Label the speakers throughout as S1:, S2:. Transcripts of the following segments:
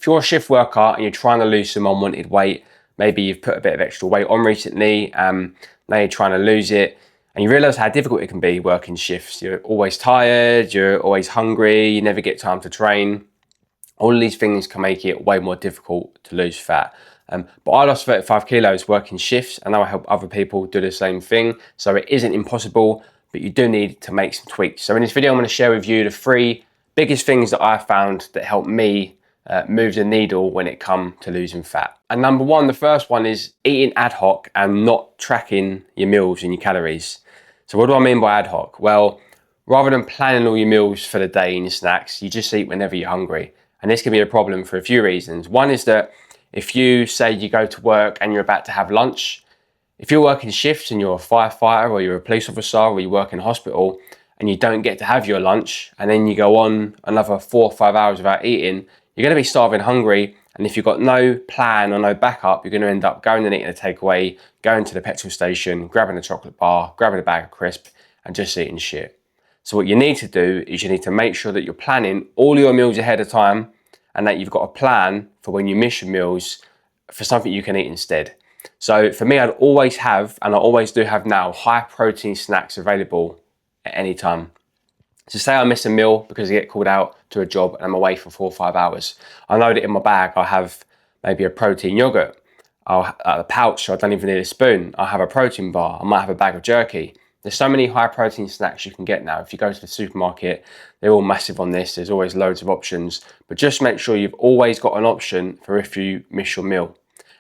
S1: if you're a shift worker and you're trying to lose some unwanted weight, maybe you've put a bit of extra weight on recently, now you're trying to lose it, and you realise how difficult it can be working shifts. You're always tired, you're always hungry, you never get time to train. All of these things can make it way more difficult to lose fat. But I lost 35 kilos working shifts, and now I help other people do the same thing. So it isn't impossible, but you do need to make some tweaks. So in this video, I'm going to share with you the 3 biggest things that I found that help me move the needle when it comes to losing fat. And number 1, the first one is eating ad hoc and not tracking your meals and your calories. So what do I mean by ad hoc? Well, rather than planning all your meals for the day and your snacks, you just eat whenever you're hungry. And this can be a problem for a few reasons. One is that if you say you go to work and you're about to have lunch, if you're working shifts and you're a firefighter or you're a police officer or you work in a hospital and you don't get to have your lunch and then you go on another 4 or 5 hours without eating, you're going to be starving hungry. And if you've got no plan or no backup, you're going to end up going and eating a takeaway, going to the petrol station, grabbing a chocolate bar, grabbing a bag of crisps and just eating shit. So what you need to do is you need to make sure that you're planning all your meals ahead of time and that you've got a plan for when you miss your meals for something you can eat instead. So for me, I'd always have, and I always do have now, high protein snacks available at any time. So say I miss a meal because I get called out to a job and I'm away for 4 or 5 hours. I know that in my bag I have maybe a protein yogurt, a pouch, so I don't even need a spoon. I'll have a protein bar, I might have a bag of jerky. There's so many high protein snacks you can get now. If you go to the supermarket, they're all massive on this. There's always loads of options, but just make sure you've always got an option for if you miss your meal.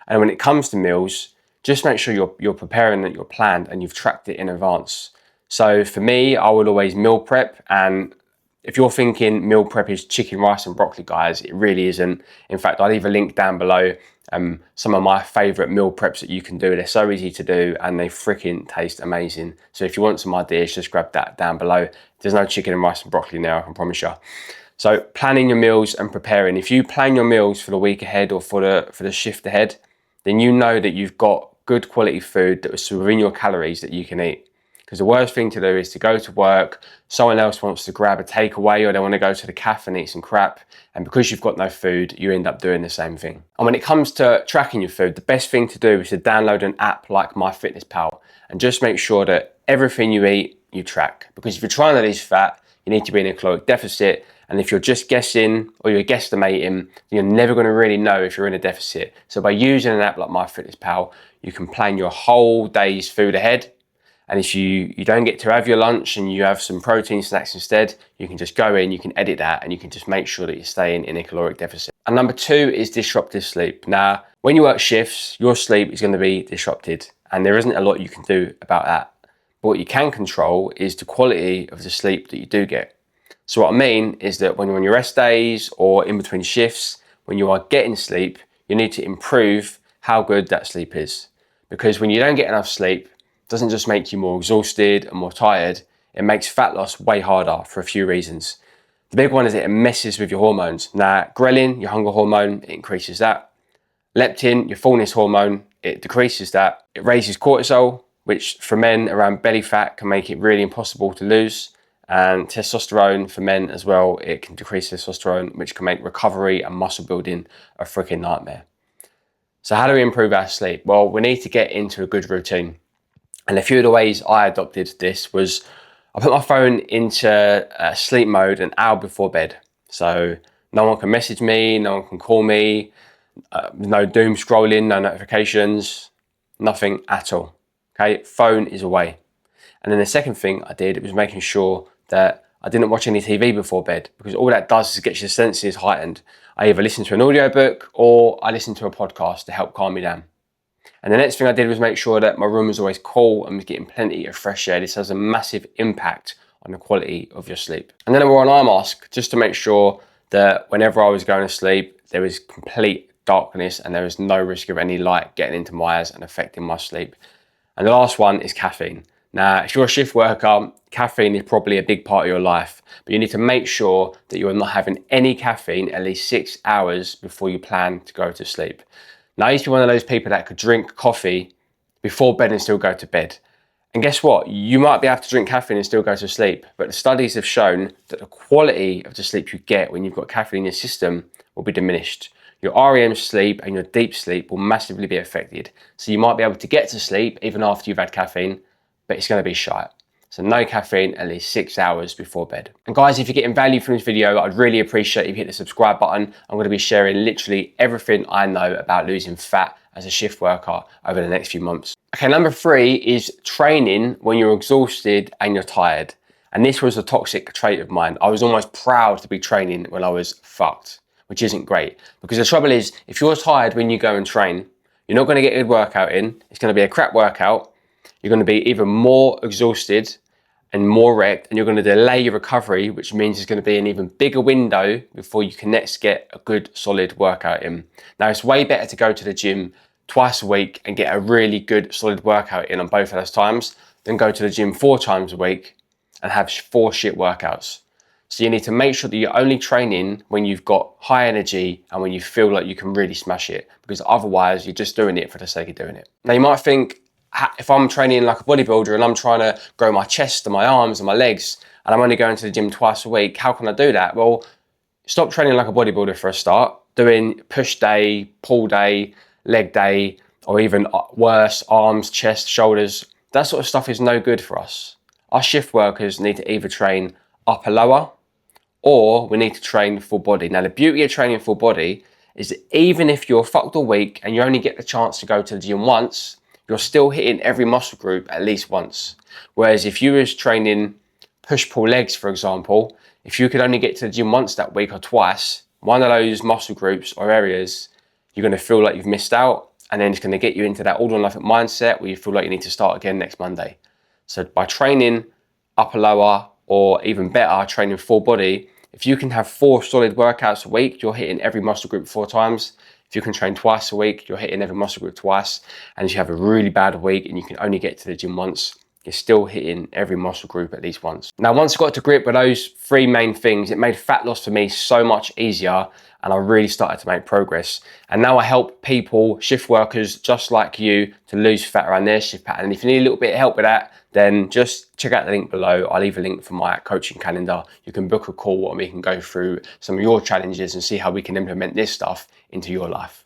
S1: And when it comes to meals, just make sure you're preparing that you're planned and you've tracked it in advance. So for me, I would always meal prep, and if you're thinking meal prep is chicken, rice and broccoli, guys, it really isn't. In fact, I'll leave a link down below some of my favorite meal preps that you can do. They're so easy to do and they freaking taste amazing. So if you want some ideas, just grab that down below. There's no chicken and rice and broccoli now, I can promise you. So planning your meals and preparing. If you plan your meals for the week ahead or for the shift ahead, then you know that you've got good quality food that is within your calories that you can eat. Because the worst thing to do is to go to work, someone else wants to grab a takeaway or they want to go to the cafe and eat some crap, and because you've got no food, you end up doing the same thing. And when it comes to tracking your food, the best thing to do is to download an app like MyFitnessPal and just make sure that everything you eat, you track. Because if you're trying to lose fat, you need to be in a caloric deficit, and if you're just guessing or you're guesstimating, you're never going to really know if you're in a deficit. So by using an app like MyFitnessPal, you can plan your whole day's food ahead. And if you don't get to have your lunch and you have some protein snacks instead, you can just go in, you can edit that, and you can just make sure that you're staying in a caloric deficit. And number 2 is disruptive sleep. Now, when you work shifts, your sleep is going to be disrupted, and there isn't a lot you can do about that. But what you can control is the quality of the sleep that you do get. So what I mean is that when you're on your rest days or in between shifts, when you are getting sleep, you need to improve how good that sleep is. Because when you don't get enough sleep, it doesn't just make you more exhausted and more tired, it makes fat loss way harder for a few reasons. The big one is that it messes with your hormones. Now, ghrelin, your hunger hormone, it increases that. Leptin, your fullness hormone, it decreases that. It raises cortisol, which for men around belly fat can make it really impossible to lose. And testosterone for men as well, it can decrease testosterone, which can make recovery and muscle building a freaking nightmare. So how do we improve our sleep? Well, we need to get into a good routine. And a few of the ways I adopted this was I put my phone into sleep mode an hour before bed. So no one can message me, no one can call me, no doom scrolling, no notifications, nothing at all. Okay, phone is away. And then the second thing I did was making sure that I didn't watch any TV before bed, because all that does is get your senses heightened. I either listen to an audiobook or I listen to a podcast to help calm me down. And the next thing I did was make sure that my room was always cool and was getting plenty of fresh air. This has a massive impact on the quality of your sleep. And then I wore an eye mask just to make sure that whenever I was going to sleep, there was complete darkness and there was no risk of any light getting into my eyes and affecting my sleep. And the last one is caffeine. Now, if you're a shift worker, caffeine is probably a big part of your life, but you need to make sure that you're not having any caffeine at least 6 hours before you plan to go to sleep. Now, I used to be one of those people that could drink coffee before bed and still go to bed. And guess what? You might be able to drink caffeine and still go to sleep, but the studies have shown that the quality of the sleep you get when you've got caffeine in your system will be diminished. your REM sleep and your deep sleep will massively be affected. So you might be able to get to sleep even after you've had caffeine, but it's going to be shite. So no caffeine at least 6 hours before bed. And guys, if you're getting value from this video, I'd really appreciate if you hit the subscribe button. I'm going to be sharing literally everything I know about losing fat as a shift worker over the next few months. Okay, number 3 is training when you're exhausted and you're tired. And this was a toxic trait of mine. I was almost proud to be training when I was fucked, which isn't great. Because the trouble is, if you're tired when you go and train, you're not going to get a good workout in. It's going to be a crap workout. You're going to be even more exhausted and more wrecked, and you're going to delay your recovery, which means there's going to be an even bigger window before you can next get a good solid workout in. Now, it's way better to go to the gym twice a week and get a really good solid workout in on both of those times than go to the gym 4 times a week and have 4 shit workouts. So you need to make sure that you're only training when you've got high energy and when you feel like you can really smash it, because otherwise you're just doing it for the sake of doing it. Now, you might think, if I'm training like a bodybuilder and I'm trying to grow my chest and my arms and my legs, and I'm only going to the gym twice a week, how can I do that? Well, stop training like a bodybuilder for a start, doing push day, pull day, leg day, or even worse, arms, chest, shoulders. That sort of stuff is no good for us. Our shift workers need to either train upper lower, or we need to train full body. Now, the beauty of training full body is that even if you're fucked all week and you only get the chance to go to the gym once, you're still hitting every muscle group at least once. Whereas if you was training push-pull legs, for example, if you could only get to the gym once that week or twice, one of those muscle groups or areas, you're going to feel like you've missed out, and then it's going to get you into that all or nothing mindset where you feel like you need to start again next Monday. So by training upper lower, or even better, training full body, if you can have 4 solid workouts a week, you're hitting every muscle group 4 times. If you can train twice a week, you're hitting every muscle group twice. And if you have a really bad week and you can only get to the gym once, you're still hitting every muscle group at least once. Now, once I got to grip with those 3 main things, it made fat loss for me so much easier, and I really started to make progress. And now I help people, shift workers just like you, to lose fat around their shift pattern. And if you need a little bit of help with that, then just check out the link below. I'll leave a link for my coaching calendar. You can book a call and we can go through some of your challenges and see how we can implement this stuff into your life.